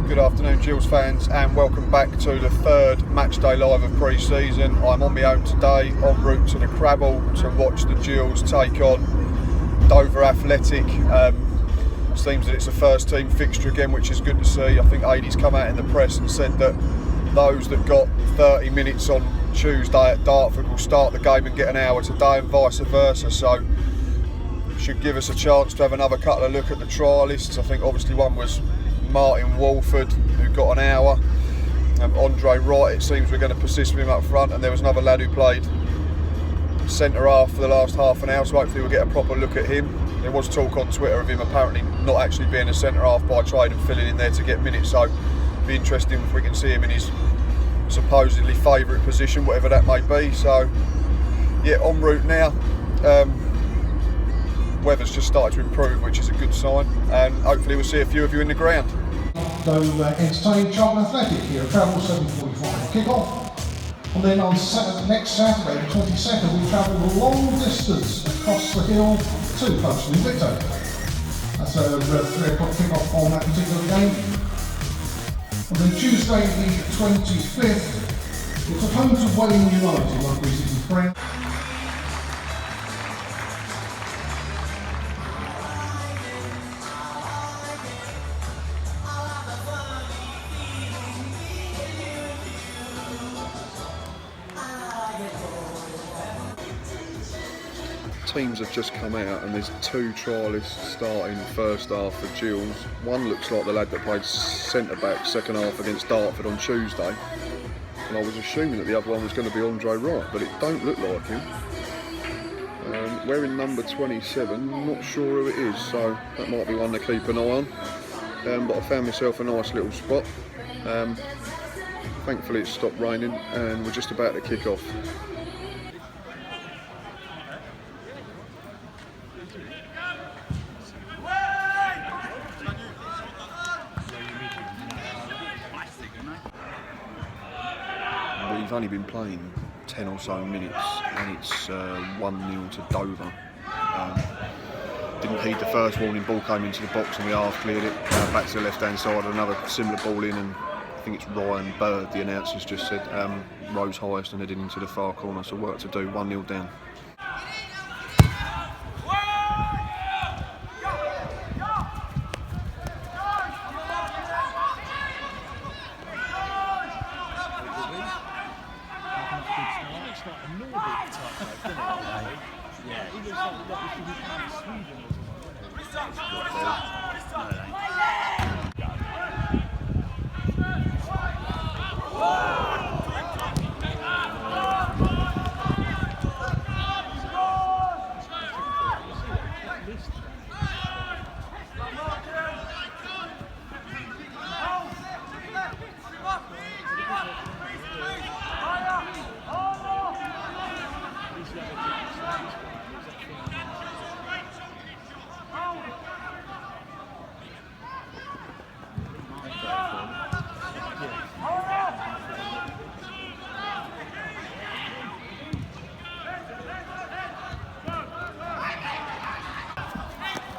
Good afternoon, Gills fans, and welcome back to the third matchday live of pre-season. I'm on my own today, en route to the Crabble to watch the Gills take on Dover Athletic. Seems that it's a first team fixture again, which is good to see. I think Adie's come out in the press and said that those that got 30 minutes on Tuesday at Dartford will start the game and get an hour today, and vice versa. So should give us a chance to have another couple of look at the trialists. I think obviously one was Martin Walford, who got an hour. Andre Wright, it seems we're going to persist with him up front, and there was another lad who played centre half for the last half an hour, so hopefully we'll get a proper look at him. There was talk on Twitter of him apparently not actually being a centre half by trade and filling in there to get minutes, so it'll be interesting if we can see him in his supposedly favourite position, whatever that may be. So yeah, en route now. Weather's just started to improve, which is a good sign, and hopefully we'll see a few of you in the ground. So entertain Charlton Athletic here, travel 7:45 kick-off, and then on next Saturday the 22nd we travel the long distance across the hill to Folkestone Invicto. That's a 3 o'clock kick-off on that particular game. And then Tuesday the 25th, it's at home to Welling United, like we see friends. Teams have just come out, and there's 2 trialists starting first half for Gills. One looks like the lad that played centre back second half against Dartford on Tuesday, and I was assuming that the other one was going to be Andre Wright, but it don't look like him. Wearing number 27, not sure who it is, so that might be one to keep an eye on. But I found myself a nice little spot. Thankfully it's stopped raining and we're just about to kick off. We've only been playing 10 or so minutes and it's 1-0 to Dover. Didn't heed the first warning, ball came into the box and we half cleared it, back to the left hand side, another similar ball in, and I think it's Ryan Bird, the announcer's just said, rose highest and heading into the far corner, so work to do, 1-0 down.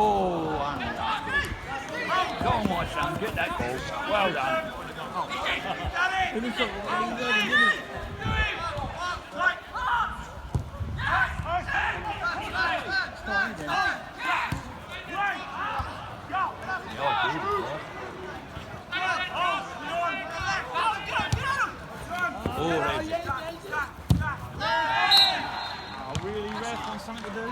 Oh, unlucky. Go on, my son, get that ball. Well done. Oh, really, ref, on something to do?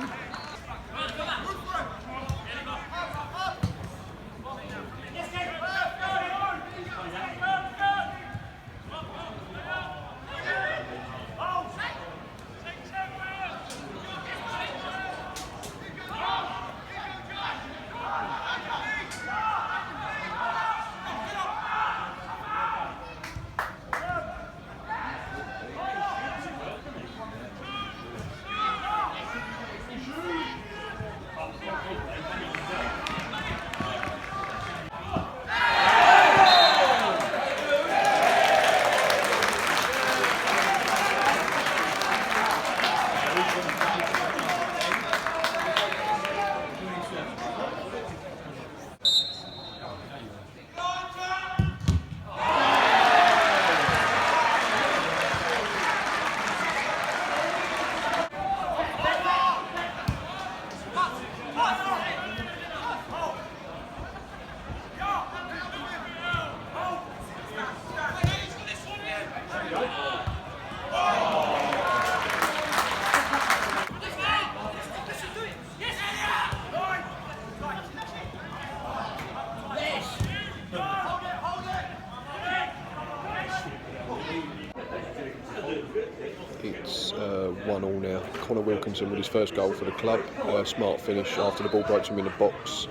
1-1 now. Connor Wilkinson with his first goal for the club. Smart finish after the ball breaks him in the box.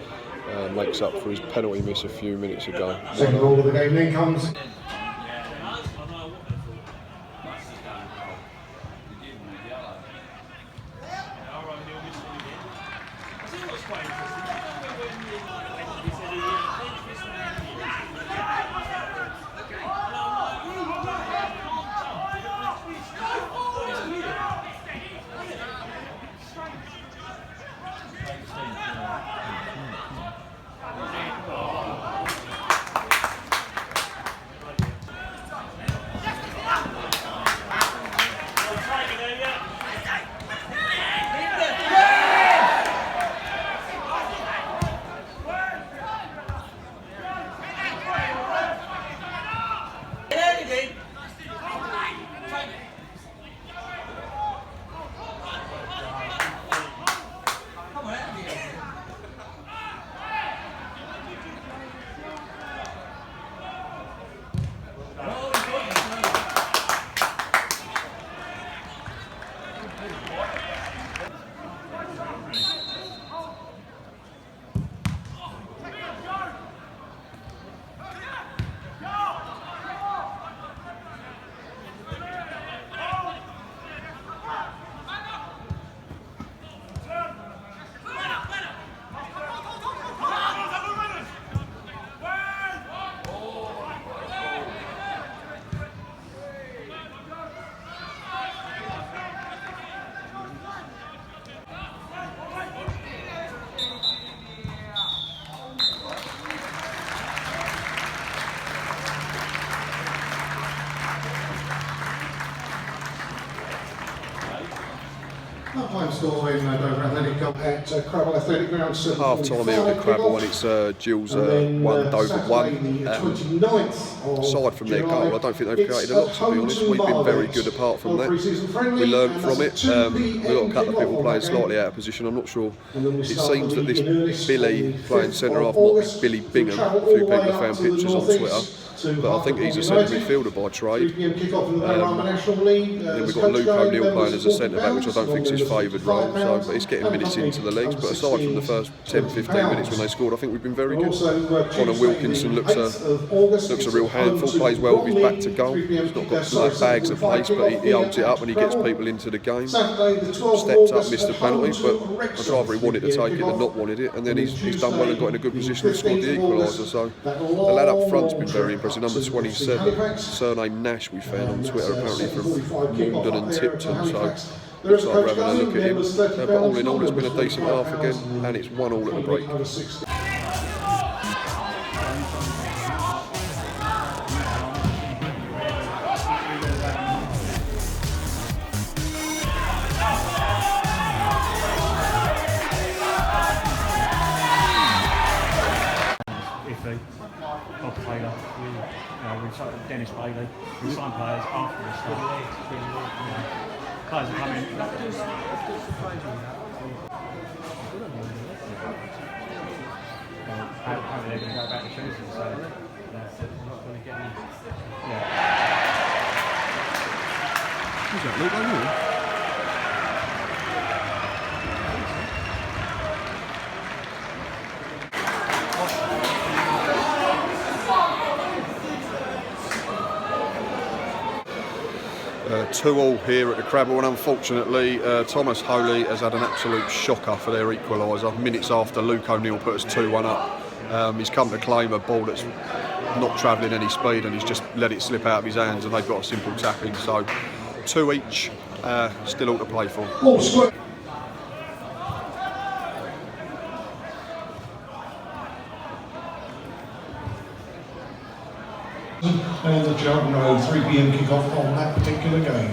Makes up for his penalty miss a few minutes ago. Second goal of the game then comes. Half-time score in Dover Athletic Club at Crabble Athletic Ground. Half-time here at the Crabble, and it's Gills 1, Dover 1. Aside from their goal, I don't think they've created a lot, to be honest. We've been very good apart from that. We learned from it. We've got a couple of people playing slightly out of position. I'm not sure. It seems that this Billy playing centre-half might be Billy Bingham. A few people have found pictures on Twitter. But I think he's a centre midfielder by trade. Then we've got Luke O'Neill playing as a centre back, which I don't think is his favoured role. So, but he's getting minutes into the leagues. But aside from the first 10-15 minutes when they scored, I think we've been very good. Connor Wilkinson looks a real handful. Plays well with his back to goal. He's not got like bags of pace, but he holds it up and he gets people into the game. Stepped up, missed the penalty, but I'd rather he wanted to take it than not wanted it. And then he's done well and got in a good position and scored the equaliser. So the lad up front's been very impressive. Number 27, surname Nash, we found on Twitter, apparently from Malden and Tipton, so looks like we're having a look at him. But all in all, it's been a decent half again, and it's 1-1 at the break. 'Taylor, we signed Dennis Bailey, we signed players after the start. Players are coming. Apparently they're going to go back to Tuesday, so they're not going to get any. Who's that, Luke O'Neill? Two all here at the Crabble, and unfortunately Thomas Holy has had an absolute shocker for their equaliser minutes after Luke O'Neill put us 2-1 up. He's come to claim a ball that's not travelling any speed and he's just let it slip out of his hands, and they've got a simple tapping, so 2 each, still all to play for. And the Charlton Road 3 PM kick-off on that particular game.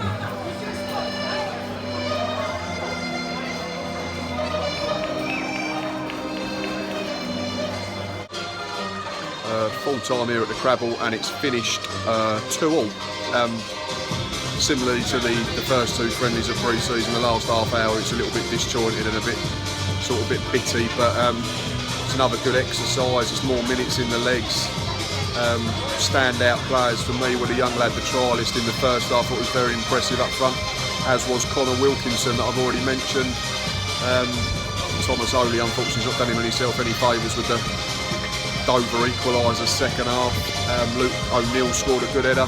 Full time here at the Crabble, and it's finished 2-2. Similarly to the first two friendlies of pre-season, the last half hour it's a little bit disjointed and a bit bitty, but it's another good exercise. It's more minutes in the legs. Standout players for me were the young lad, the trialist in the first half. I thought was very impressive up front. as was Connor Wilkinson that I've already mentioned. Thomas Oley unfortunately has not done him himself any favours with the Dover equaliser second half. Luke O'Neill scored a good header,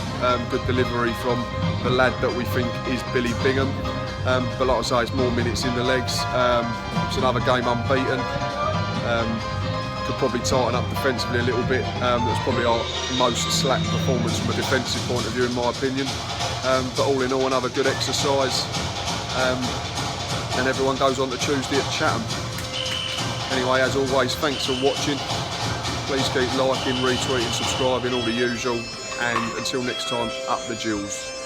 good delivery from the lad that we think is Billy Bingham. But like I say, it's more minutes in the legs. It's another game unbeaten. Could probably tighten up defensively a little bit. That's probably our most slack performance from a defensive point of view, in my opinion. But all in all, another good exercise. And everyone goes on to Tuesday at Chatham. Anyway, as always, thanks for watching. Please keep liking, retweeting, subscribing, all the usual. And until next time, up the Gills.